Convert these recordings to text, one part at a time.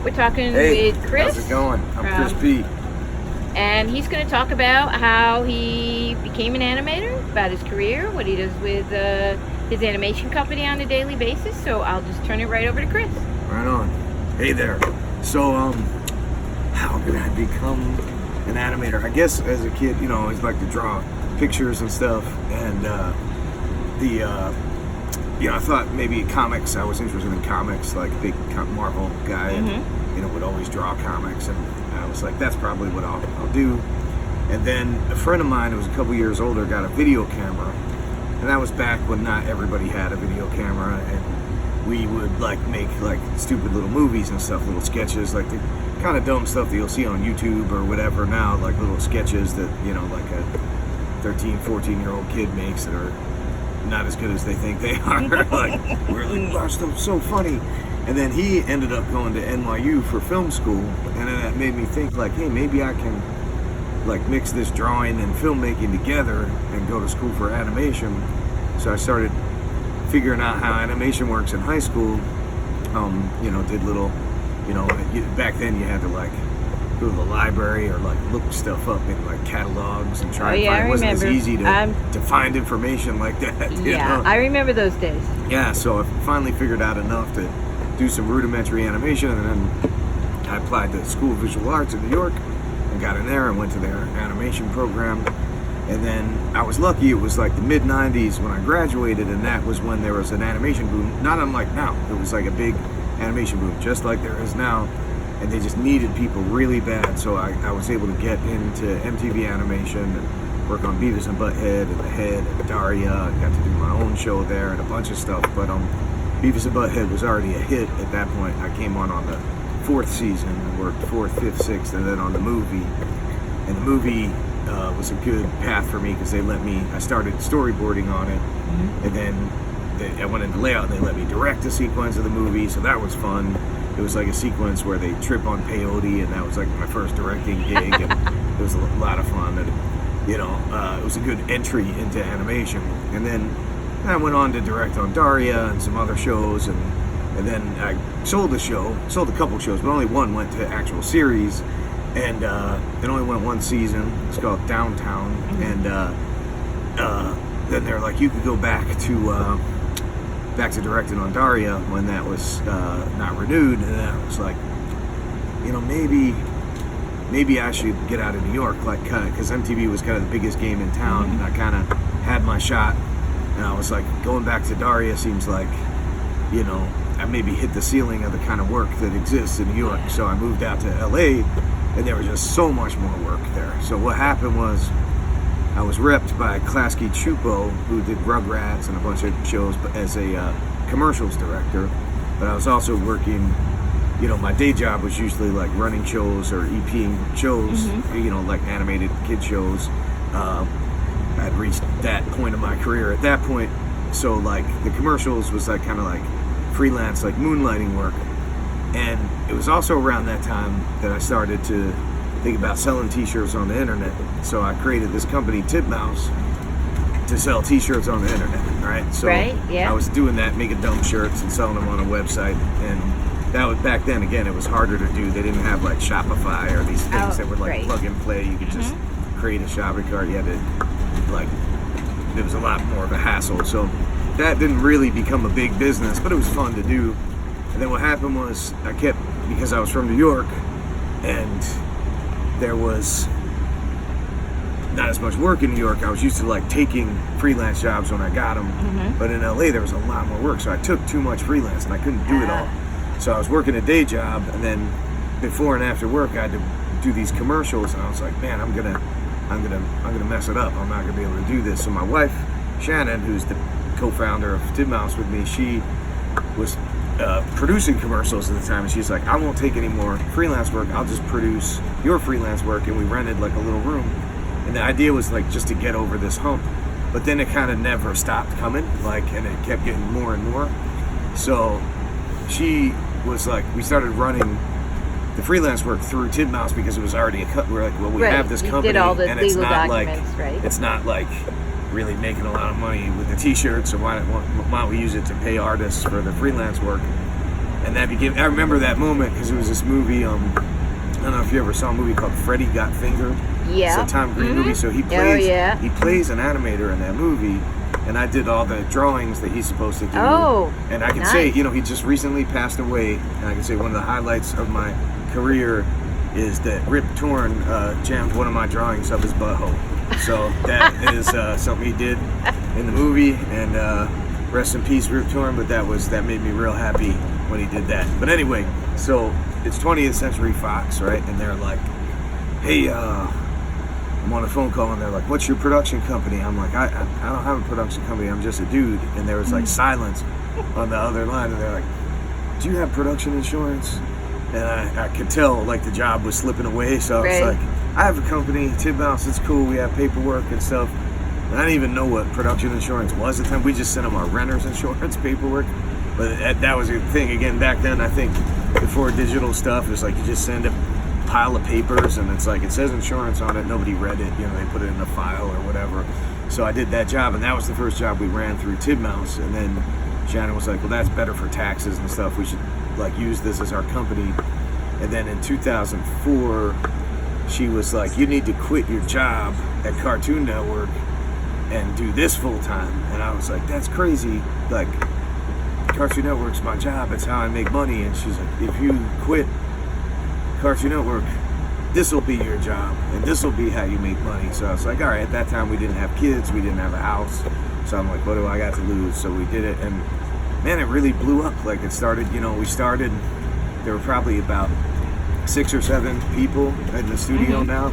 We're talking Hey, with Chris. how's it going? I'm Chris P. And he's going to talk about how he became an animator, about his career, what he does with his animation company on a daily basis. So I'll just turn it right over to Chris. Right on. Hey there. So, how did I become an animator? I guess as a kid, I always liked to draw pictures and stuff, and I thought maybe comics. I was interested in comics, like big Marvel guy, and would always draw comics, and I was like, that's probably what I'll do. And then a friend of mine who was a couple years older got a video camera, and that was back when not everybody had a video camera, and we would make stupid little movies and stuff, little sketches, like the kind of dumb stuff that you'll see on YouTube or whatever now, like little sketches that like a 13, 14-year-old kid makes that are not as good as they think they are. Like, really, our stuff's so funny. And then he ended up going to NYU for film school, and then that made me think, like, hey, maybe I can mix this drawing and filmmaking together and go to school for animation. So I started figuring out how animation works in high school. Did little, back then you had to go to the library or look stuff up in catalogs and try and find. It wasn't as easy to find information like that. I remember those days. Yeah, so I finally figured out enough to do some rudimentary animation, and then I applied to School of Visual Arts in New York and got in there and went to their animation program. And then I was lucky, it was like the mid-90s when I graduated, and that was when there was an animation boom, not unlike now. It was like a big animation boom, just like there is now, and they just needed people really bad. So I was able to get into MTV Animation and work on Beavis and Butthead and The Head and Daria. I got to do my own show there and a bunch of stuff, but Beavis and Butthead was already a hit at that point. I came on the 4th season and worked 4th, 5th, 6th, and then on the movie. And the movie was a good path for me because I started storyboarding on it, and then I went into layout and they let me direct a sequence of the movie, so that was fun. It was like a sequence where they trip on peyote, and that was like my first directing gig, and it was a lot of fun, and it was a good entry into animation. And then I went on to direct on Daria and some other shows, and then I sold a couple shows, but only one went to actual series, and it only went one season. It's called Downtown, and then they're like, you could go back to directing on Daria when that was not renewed, and then I was like, maybe I should get out of New York, because MTV was kind of the biggest game in town, and I kind of had my shot. And I was like, going back to Daria seems like, I maybe hit the ceiling of the kind of work that exists in New York. So I moved out to LA, and there was just so much more work there. So what happened was, I was repped by Klasky Chupo, who did Rugrats and a bunch of shows as a commercials director. But I was also working, my day job was usually running shows or EPing shows, like animated kid shows. I'd reached that point of my career at that point, so the commercials was kind of freelance, moonlighting work. And it was also around that time that I started to think about selling t-shirts on the internet. So I created this company, Titmouse, to sell t-shirts on the internet, right? So I was doing that, making dumb shirts and selling them on a website, and that was back then. Again, it was harder to do. They didn't have Shopify or these things that were plug and play. You could just create a shopping cart. You had to it was a lot more of a hassle. So that didn't really become a big business, but it was fun to do. And then what happened was, because I was from New York, and there was not as much work in New York, I was used to taking freelance jobs when I got them. But in LA there was a lot more work, so I took too much freelance and I couldn't do it all. So I was working a day job, and then before and after work I had to do these commercials, and I was like, man, I'm gonna mess it up. I'm not gonna be able to do this. So my wife, Shannon, who's the co-founder of Titmouse with me, she was producing commercials at the time, and she's like, I won't take any more freelance work. I'll just produce your freelance work. And we rented a little room, and the idea was just to get over this hump. But then it kind of never stopped coming, and it kept getting more and more. So she was we started running the freelance work through Titmouse because it was already a cut. We're like, well, we have this company, and it's not it's not really making a lot of money with the t-shirts, so why don't we use it to pay artists for the freelance work? And that became, I remember that moment because it was this movie, I don't know if you ever saw a movie called Freddy Got Fingered. Yeah. It's a Tom Green movie, so he plays an animator in that movie, and I did all the drawings that he's supposed to do. Oh, and I can say, he just recently passed away, and I can say one of the highlights of my career is that Rip Torn jammed one of my drawings up his butthole. So that is something he did in the movie, and rest in peace, Rip Torn. But that made me real happy when he did that. But anyway, so it's 20th Century Fox, right? And they're like, hey, I'm on a phone call, and they're like, what's your production company? I'm like, I don't have a production company, I'm just a dude. And there was like silence on the other line, and they're like, do you have production insurance? And I could tell like the job was slipping away, so I was like, I have a company, Titmouse, it's cool, we have paperwork and stuff. And I didn't even know what production insurance was at the time. We just sent them our renter's insurance paperwork. But that was a thing. Again, back then, I think before digital stuff, it was like you just send a pile of papers, and it's like, it says insurance on it, nobody read it, they put it in a file or whatever. So I did that job, and that was the first job we ran through Titmouse. And then Shannon was like, well, that's better for taxes and stuff, we should like use this as our company. And then in 2004, she was like, you need to quit your job at Cartoon Network and do this full time. And I was like, that's crazy, like Cartoon Network's my job, it's how I make money. And she's like, if you quit Cartoon Network, this will be your job, and this will be how you make money. So I was like, all right. At that time, we didn't have kids, we didn't have a house, so I'm like, what do I got to lose? So we did it, and man, it really blew up. Like, it started, we started, there were probably about 6 or 7 people in the studio now.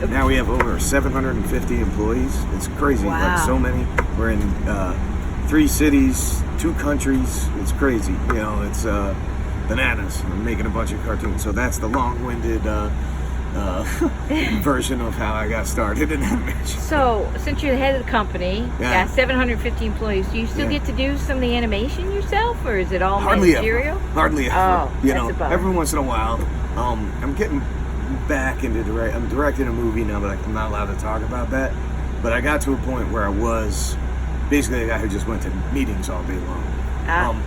Now we have over 750 employees. It's crazy. Wow. Like, so many. We're in 3 cities, 2 countries. It's crazy. It's bananas. I'm making a bunch of cartoons. So that's the long-winded version of how I got started in animation. So, since you're the head of the company, got 750 employees, do you still get to do some of the animation yourself, or is it all managerial? Hardly ever. Oh, that's a bummer. Every once in a while. I'm getting back into I'm directing a movie now, but I'm not allowed to talk about that. But I got to a point where I was basically a guy who just went to meetings all day long.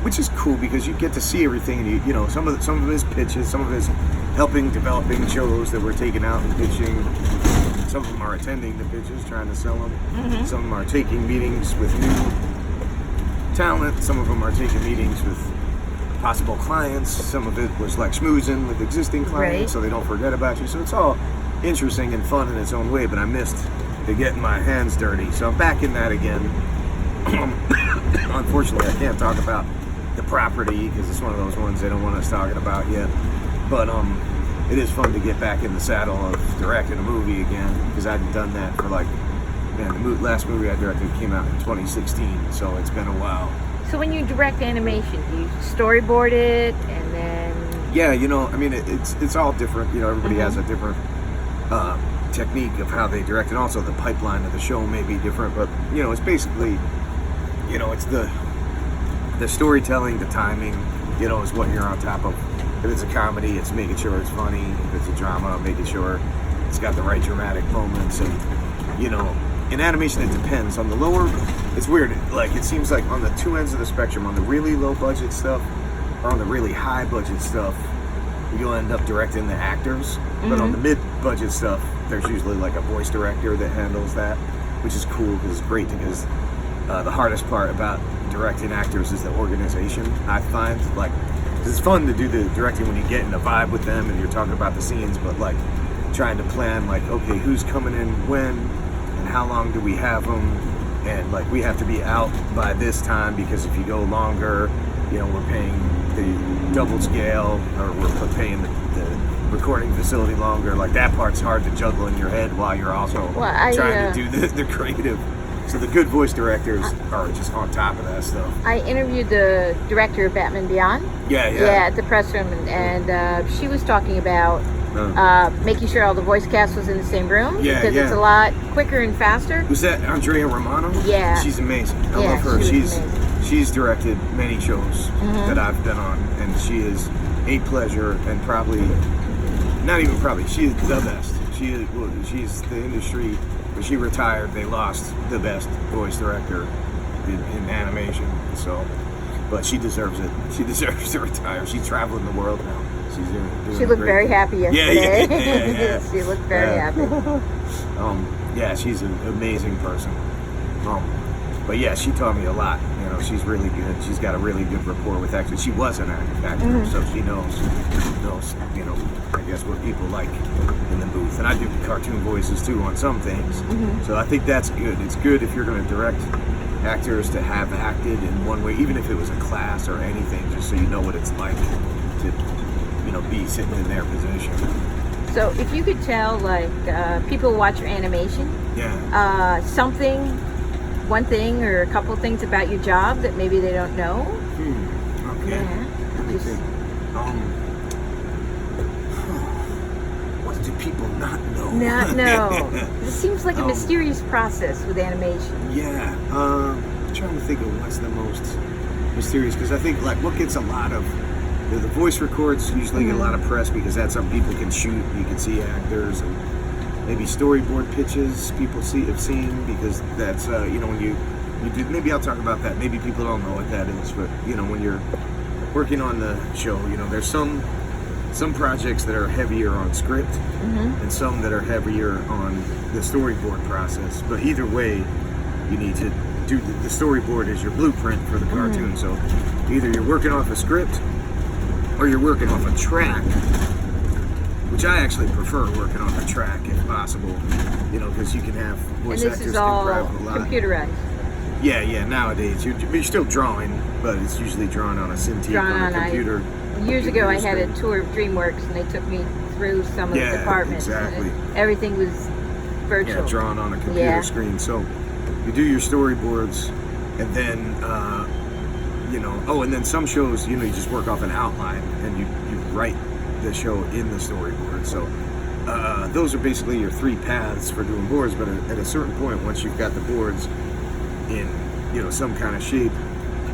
Which is cool because you get to see everything, and some of his pitches, some of his developing shows that we're taking out and pitching. Some of them are attending the pitches, trying to sell them. Mm-hmm. Some of them are taking meetings with new talent. Some of them are taking meetings with possible clients. Some of it was like schmoozing with existing clients, so they don't forget about you. So it's all interesting and fun in its own way. But I missed getting my hands dirty, so I'm back in that again. Unfortunately, I can't talk about the property because it's one of those ones they don't want us talking about yet. But it is fun to get back in the saddle of directing a movie again, because I hadn't done that for the last movie I directed came out in 2016, so it's been a while. So when you direct animation, do you storyboard it and then? Yeah, it's all different. Everybody has a different technique of how they direct, and also the pipeline of the show may be different. But it's basically. It's the storytelling, the timing, is what you're on top of. If it's a comedy, it's making sure it's funny. If it's a drama, making sure it's got the right dramatic moments. And, in animation, it depends. On the lower, it's weird. Like, it seems like on the 2 ends of the spectrum, on the really low budget stuff or on the really high budget stuff, you'll end up directing the actors. Mm-hmm. But on the mid budget stuff, there's usually like a voice director that handles that, which is cool because it's great because the hardest part about directing actors is the organization. I find, it's fun to do the directing when you get in a vibe with them and you're talking about the scenes, but trying to plan okay, who's coming in when and how long do we have them, and we have to be out by this time because if you go longer, we're paying the double scale, or we're paying the recording facility longer. That part's hard to juggle in your head while you're also trying to do the creative. So the good voice directors are just on top of that stuff. I interviewed the director of Batman Beyond. Yeah, at the press room, and she was talking about making sure all the voice cast was in the same room because it's a lot quicker and faster. Was that Andrea Romano? Yeah, she's amazing. I love her. She's directed many shows that I've been on, and she is a pleasure, and she is the best. She's the industry. When she retired, they lost the best voice director in animation. So, but she deserves it. She deserves to retire. She's traveling the world now. She's doing She looked very happy yesterday. Yeah. She looked very happy. Yeah, she's an amazing person. But yeah, she taught me a lot. You know, she's really good. She's got a really good rapport with actors. She was an actor, so she knows, you know, I guess what people like in the booth. And I do cartoon voices too on some things. So I think that's good. It's good if you're going to direct actors to have acted in one way, even if it was a class or anything, just so you know what it's like to, you know, be sitting in their position. So if you could tell, like, people watch your animation, one thing or a couple things about your job that maybe they don't know. Okay. Yeah. Let me think. What do people not know? Not know. It seems like a mysterious process with animation. Yeah. I'm trying to think of what's the most mysterious, because I think like what gets a lot of the voice records usually get a lot of press because that's something people can shoot. You can see actors and maybe storyboard pitches people have seen, because that's you know, when you do, maybe I'll talk about that. Maybe people don't know what that is, but you know, when you're working on the show, you know, there's some projects that are heavier on script and some that are heavier on the storyboard process. But either way, you need to do the storyboard is your blueprint for the cartoon. So either you're working off a script or you're working off a track, which I actually prefer working off a track if possible, you know, because you can have voice actors is all improv a lot. computerized. Yeah, nowadays you're still drawing, but it's usually drawn on a Cintiq on a computer. Years ago, I had a tour of DreamWorks, and they took me through some of the departments. Exactly. And everything was virtual. Yeah, drawn on a computer screen. So you do your storyboards, and then you know. Oh, and then some shows, you know, you just work off an outline, and you write the show in the storyboard. So those are basically your three paths for doing boards. But at a certain point, once you've got the boards in, you know, some kind of shape,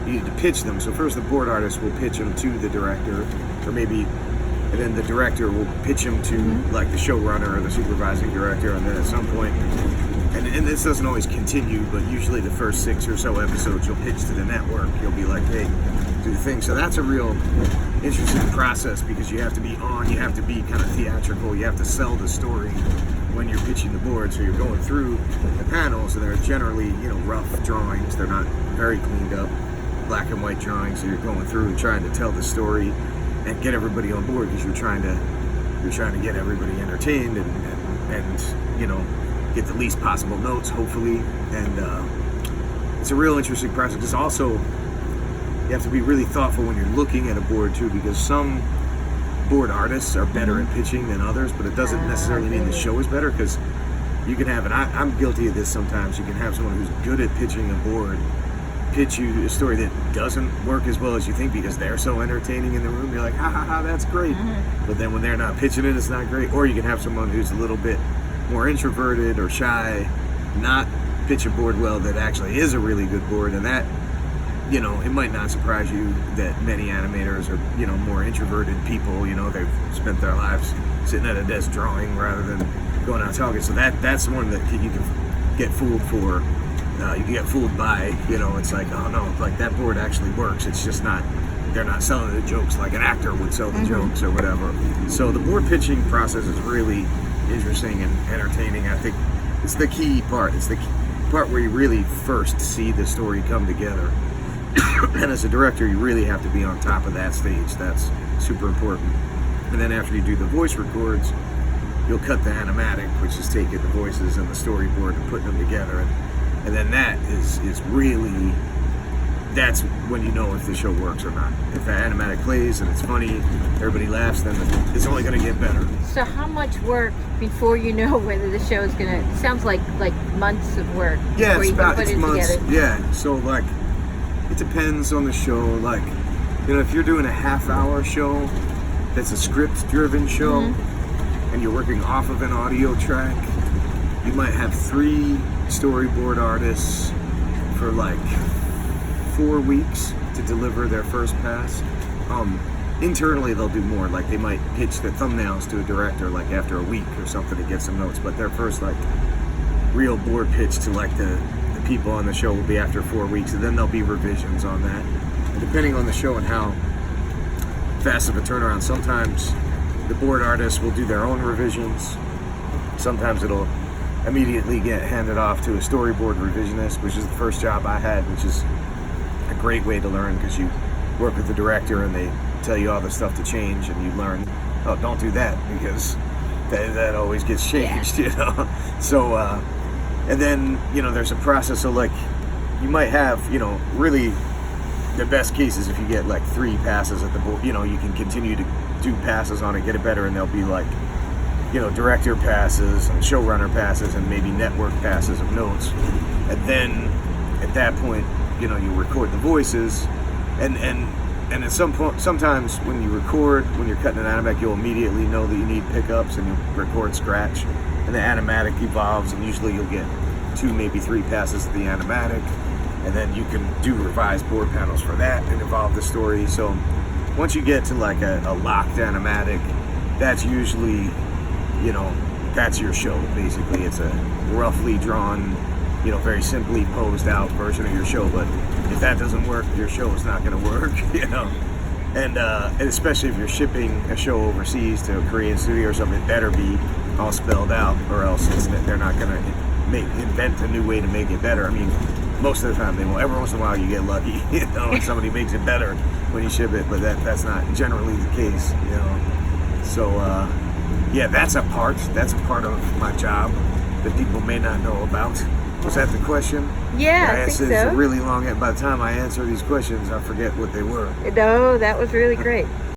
you need to pitch them. So first the board artist will pitch them to the director, or maybe, and then the director will pitch them to like the showrunner or the supervising director, and then at some point, and this doesn't always continue, but usually the first 6 or so episodes you'll pitch to the network. You'll be like, hey, do the thing. So that's a real interesting process, because you have to be on, you have to be kind of theatrical, you have to sell the story when you're pitching the board. So you're going through the panels, and they're generally, you know, rough drawings. They're not very cleaned up, black and white drawings. So you're going through and trying to tell the story and get everybody on board, because you're trying to get everybody entertained and you know, get the least possible notes, hopefully. And it's a real interesting process. It's also, you have to be really thoughtful when you're looking at a board too, because some board artists are better at pitching than others, but it doesn't necessarily mean the show is better, because you can have, and I'm guilty of this sometimes, you can have someone who's good at pitching a board pitch you a story that doesn't work as well as you think, because they're so entertaining in the room. You're like, ha ha ha, that's great. But then when they're not pitching it, it's not great. Or you can have someone who's a little bit more introverted or shy, not pitch a board well, that actually is a really good board. And that, you know, it might not surprise you that many animators are, you know, more introverted people. You know, they've spent their lives sitting at a desk drawing rather than going out talking. So that's one that you can get fooled for. You can get fooled by, you know, it's like, oh no, like that board actually works. It's just not, they're not selling the jokes like an actor would sell the jokes or whatever. So the board pitching process is really interesting and entertaining. I think it's the key part. It's the key part where you really first see the story come together. And as a director, you really have to be on top of that stage. That's super important. And then after you do the voice records, you'll cut the animatic, which is taking the voices and the storyboard and putting them together. And then that is really, that's when you know if the show works or not. If the animatic plays and it's funny, everybody laughs, then it's only going to get better. So how much work before you know whether the show is going to, it sounds like months of work before you can put it months together. Yeah, so like, it depends on the show. Like, you know, if you're doing a half-hour show that's a script-driven show, and you're working off of an audio track, you might have 3 storyboard artists for like 4 weeks to deliver their first pass. Internally they'll do more, like they might pitch the thumbnails to a director like after a week or something to get some notes, but their first like real board pitch to like the people on the show will be after 4 weeks, and then there'll be revisions on that. depending on the show and how fast of a turnaround, sometimes the board artists will do their own revisions. Sometimes it'll immediately get handed off to a storyboard revisionist, which is the first job I had, which is a great way to learn because you work with the director and they tell you all the stuff to change, and you learn, oh, don't do that because that always gets changed, you know. So, and then, you know, there's a process. So, like, you might have, you know, really the best case is if you get like 3 passes at the board, you know, you can continue to do passes on it, get it better, and there'll be like, you know, director passes and showrunner passes and maybe network passes of notes. And then at that point, you know, you record the voices, and at some point, sometimes when you record, when you're cutting an animatic, you'll immediately know that you need pickups and you'll record scratch, and the animatic evolves, and usually you'll get 2, maybe 3 passes of the animatic, and then you can do revised board panels for that and evolve the story. So once you get to like a locked animatic, that's usually, you know, that's your show. Basically, it's a roughly drawn, you know, very simply posed out version of your show. But if that doesn't work, your show is not going to work, you know. And especially if you're shipping a show overseas to a Korean studio or something, it better be all spelled out, or else they're not going to invent a new way to make it better. I mean, most of the time they won't. Every once in a while you get lucky, you know, and somebody makes it better when you ship it, but that's not generally the case, you know. So yeah, that's a part of my job that people may not know about. Was that the question? Yeah, I think so. It's a really long. By the time I answer these questions, I forget what they were. No, that was really great.